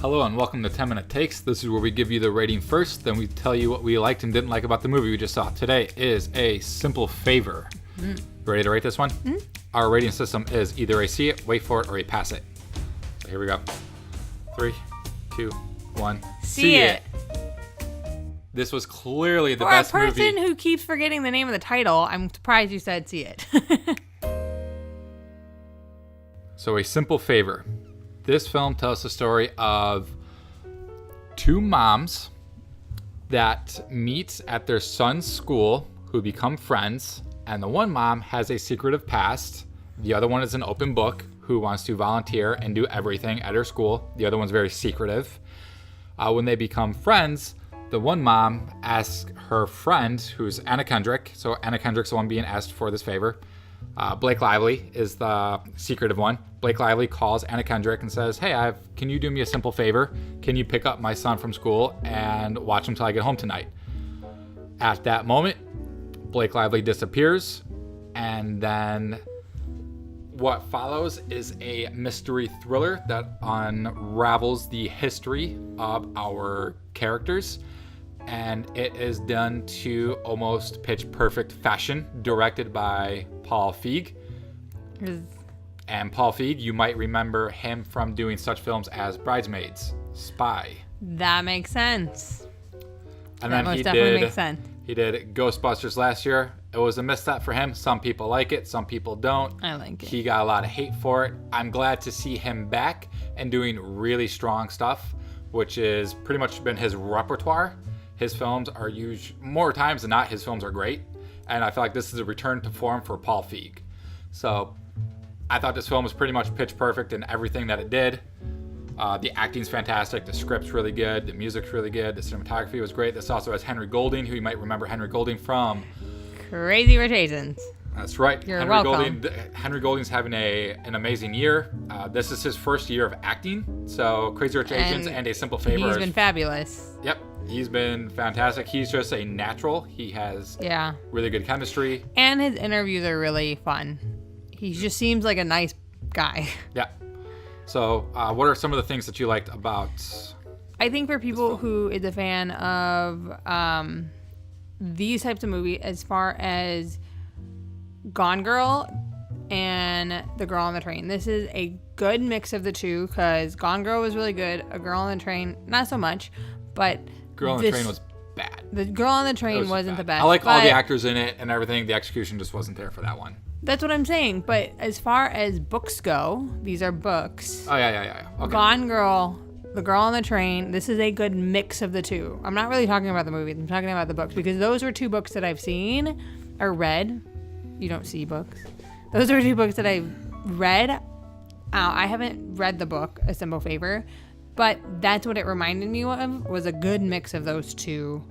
Hello and welcome to 10 Minute Takes. This is where we give you the rating first, then we tell you what we liked and didn't like about the movie we just saw. Today is A Simple Favor. Ready to rate this one? Our rating system is either a see it, wait for it, or a pass it. So here we go. 3, 2, 1. See it. This was clearly the For best a person movie. who keeps forgetting the name of the title, I'm surprised you said see it. So A Simple Favor. This film tells the story of two moms that meet at their son's school who become friends, and the one mom has a secretive past. The other one is an open book who wants to volunteer and do everything at her school. The other one's very secretive. When they become friends, the one mom asks her friend, who's Anna Kendrick, so Anna Kendrick's the one being asked for this favor. Blake Lively is the secretive one. Blake Lively calls Anna Kendrick and says, hey, can you do me a simple favor? Can you pick up my son from school and watch him till I get home tonight? At that moment, Blake Lively disappears, and then what follows is a mystery thriller that unravels the history of our characters, and it is done to almost pitch perfect fashion, directed by Paul Feig. And Paul Feig, you might remember him from doing such films as Bridesmaids, Spy. That makes sense. And That then most definitely makes sense. He did Ghostbusters last year. It was a misstep for him. Some people like it, some people don't. I like it. He got a lot of hate for it. I'm glad to see him back and doing really strong stuff, which is pretty much been his repertoire. His films are used more times than not. His films are great. And I feel like this is a return to form for Paul Feig. So I thought this film was pretty much pitch perfect in everything that it did. The acting's fantastic. The script's really good. The music's really good. The cinematography was great. This also has Henry Golding, who you might remember Henry Golding from Crazy Rich Asians. That's right. You're welcome. Henry Golding's having an amazing year. This is his first year of acting. So Crazy Rich Asians and A Simple Favor. He's been fabulous. Yep. He's been fantastic. He's just a natural. He has really good chemistry. And his interviews are really fun. He just seems like a nice guy. Yeah. So what are some of the things that you liked about... I think for people who is a fan of these types of movies, as far as Gone Girl and The Girl on the Train, this is a good mix of the two, because Gone Girl was really good. A Girl on the Train, not so much, but Girl on the Train was bad. The Girl on the Train wasn't the best. I like all the actors in it and everything. The execution just wasn't there for that one. That's what I'm saying. But as far as books go, these are books. Oh, yeah. Okay. Gone Girl, The Girl on the Train, this is a good mix of the two. I'm not really talking about the movies. I'm talking about the books, because those were two books that I've seen or read. You don't see books. Those are two books that I've read. I haven't read the book, A Simple Favor, but that's what it reminded me of, was a good mix of those two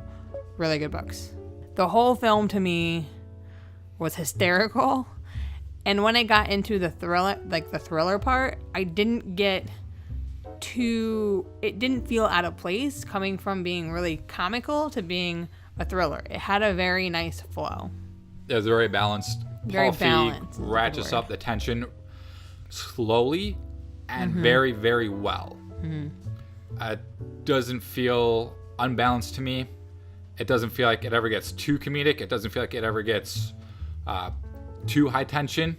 really good books. The whole film to me was hysterical. And when I got into the thriller part, I didn't get it didn't feel out of place, coming from being really comical to being a thriller. It had a very nice flow. It was very balanced. Very Paul balanced. Feig ratchets up the tension slowly and very, very well. It doesn't feel unbalanced to me. It doesn't feel like it ever gets too comedic. It doesn't feel like it ever gets too high tension.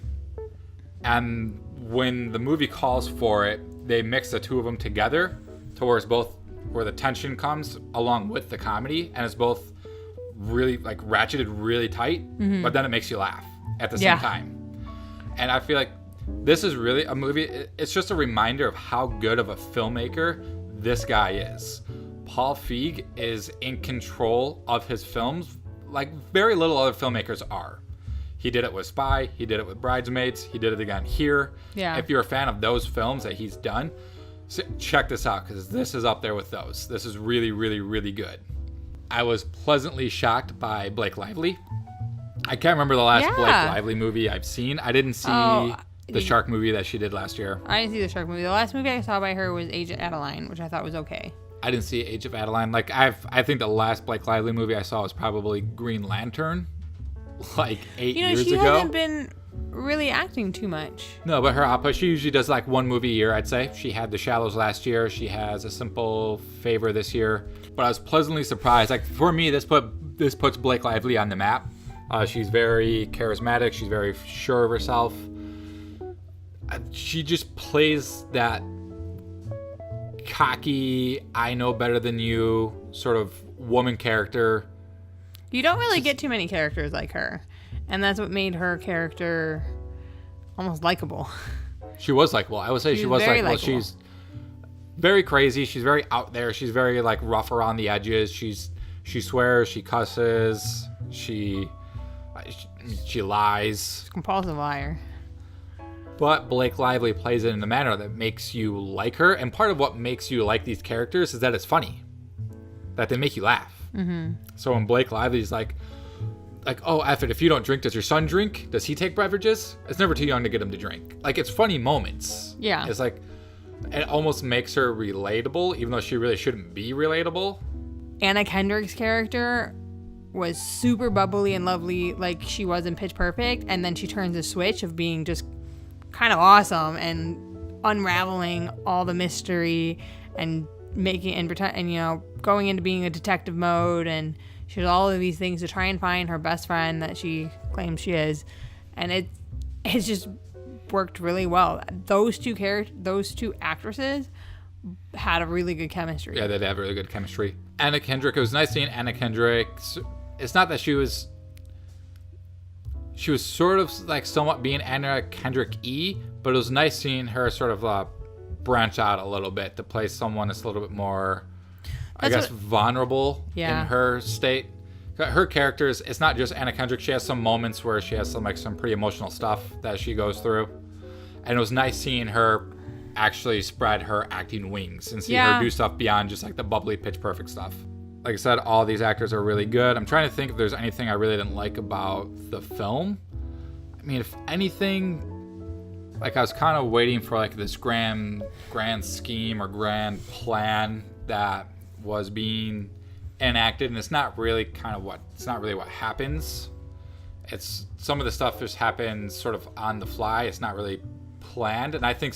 And when the movie calls for it, they mix the two of them together towards both where the tension comes along with the comedy, and it's both really like ratcheted really tight, but then it makes you laugh at the same time. And I feel like this is really a movie. It's just a reminder of how good of a filmmaker this guy is. Paul Feig is in control of his films like very little other filmmakers are. He did it with Spy. He did it with Bridesmaids. He did it again here. Yeah. If you're a fan of those films that he's done, check this out, because this is up there with those. This is really, really, really good. I was pleasantly shocked by Blake Lively. I can't remember the last Blake Lively movie I've seen. I didn't see the shark movie that she did last year. I didn't see the shark movie. The last movie I saw by her was Age of Adeline, which I thought was okay. I didn't see Age of Adeline. Like I think the last Blake Lively movie I saw was probably Green Lantern, like 8 years ago. She hasn't been really acting too much. No, but her output, she usually does like one movie a year, I'd say. She had The Shallows last year. She has A Simple Favor this year. But I was pleasantly surprised. Like, for me, this puts Blake Lively on the map. She's very charismatic. She's very sure of herself. She just plays that cocky, I know better than you sort of woman character. You don't really get too many characters like her. And that's what made her character almost likable. She was likable. I would say she was very likable. likable. She's very crazy. She's very out there. She's very like rough around the edges. She swears. She cusses. She lies. She's a compulsive liar. But Blake Lively plays it in a manner that makes you like her. And part of what makes you like these characters is that it's funny, that they make you laugh. Mm-hmm. So when Blake Lively's like, oh, F it, if you don't drink, does your son drink? Does he take beverages? It's never too young to get him to drink. Like, it's funny moments. Yeah. It's like, it almost makes her relatable, even though she really shouldn't be relatable. Anna Kendrick's character was super bubbly and lovely like she was in Pitch Perfect, and then she turns a switch of being just kind of awesome and unraveling all the mystery and making and you know, going into being a detective mode, and she does all of these things to try and find her best friend that she claims she is, and it's just worked really well. Those two actresses had a really good chemistry. Yeah, they have really good chemistry. Anna Kendrick, it was nice seeing Anna Kendrick. It's not that she was sort of like somewhat being Anna Kendrick-y, but it was nice seeing her sort of branch out a little bit to play someone that's a little bit more, vulnerable in her state. Her characters, it's not just Anna Kendrick. She has some moments where she has some pretty emotional stuff that she goes through. And it was nice seeing her actually spread her acting wings and see her do stuff beyond just like the bubbly Pitch Perfect stuff. Like I said, all these actors are really good. I'm trying to think if there's anything I really didn't like about the film. I mean, if anything, like I was kind of waiting for like this grand scheme or grand plan that was being enacted, and it's not really what happens. It's some of the stuff just happens sort of on the fly. It's not really planned, and I think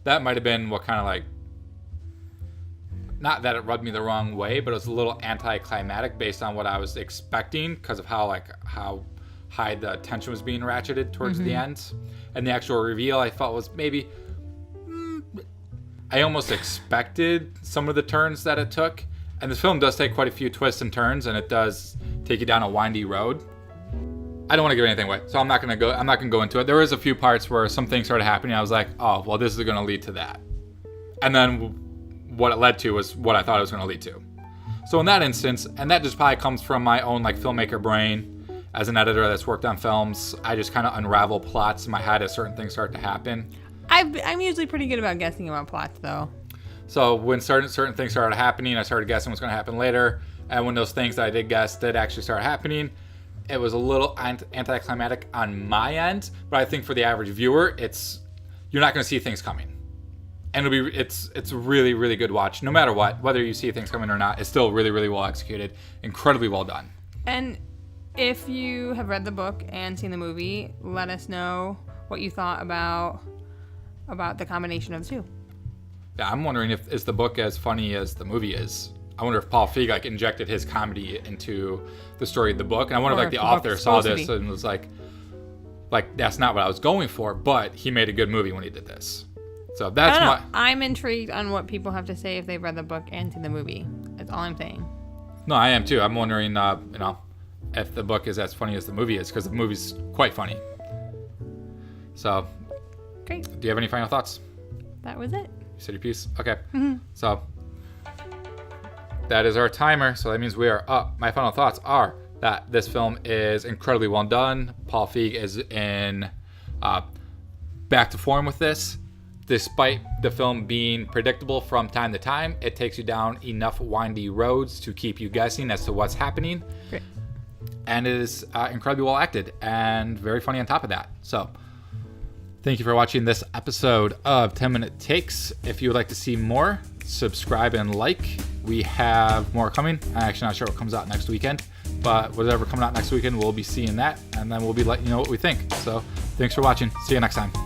that might have been what kind of like, not that it rubbed me the wrong way, but it was a little anticlimactic based on what I was expecting because of how high the tension was being ratcheted towards the end. And the actual reveal I felt was maybe, I almost expected some of the turns that it took. And this film does take quite a few twists and turns, and it does take you down a windy road. I don't want to give anything away, so I'm not gonna go into it. There was a few parts where some things started happening. I was like, oh, well, this is gonna lead to that. And then what it led to was what I thought it was gonna lead to. So in that instance, and that just probably comes from my own like filmmaker brain as an editor that's worked on films, I just kind of unravel plots in my head as certain things start to happen. I'm usually pretty good about guessing about plots, though. So when certain things started happening, I started guessing what's going to happen later. And when those things that I did guess did actually start happening, it was a little anticlimactic on my end. But I think for the average viewer, you're not going to see things coming. And it's a really, really good watch. No matter what, whether you see things coming or not, it's still really, really well executed. Incredibly well done. And if you have read the book and seen the movie, let us know what you thought about the combination of the two. Yeah, I'm wondering if is the book as funny as the movie is. I wonder if Paul Feig injected his comedy into the story of the book, and I wonder if the author saw this and was like that's not what I was going for, but he made a good movie when he did this. So that's I'm intrigued on what people have to say if they've read the book and seen the movie. That's all I'm saying. No, I am too. I'm wondering, if the book is as funny as the movie is, because the movie's quite funny. So, great. Do you have any final thoughts? That was it. You said your piece? Okay. Mm-hmm. So, that is our timer. So that means we are up. My final thoughts are that this film is incredibly well done. Paul Feig is in back to form with this. Despite the film being predictable from time to time, it takes you down enough windy roads to keep you guessing as to what's happening. Great. And it is incredibly well acted and very funny on top of that. So, thank you for watching this episode of 10 Minute Takes. If you would like to see more, subscribe and like. We have more coming. I'm actually not sure what comes out next weekend, but whatever coming out next weekend, we'll be seeing that, and then we'll be letting you know what we think. So, Thanks for watching. See you next time.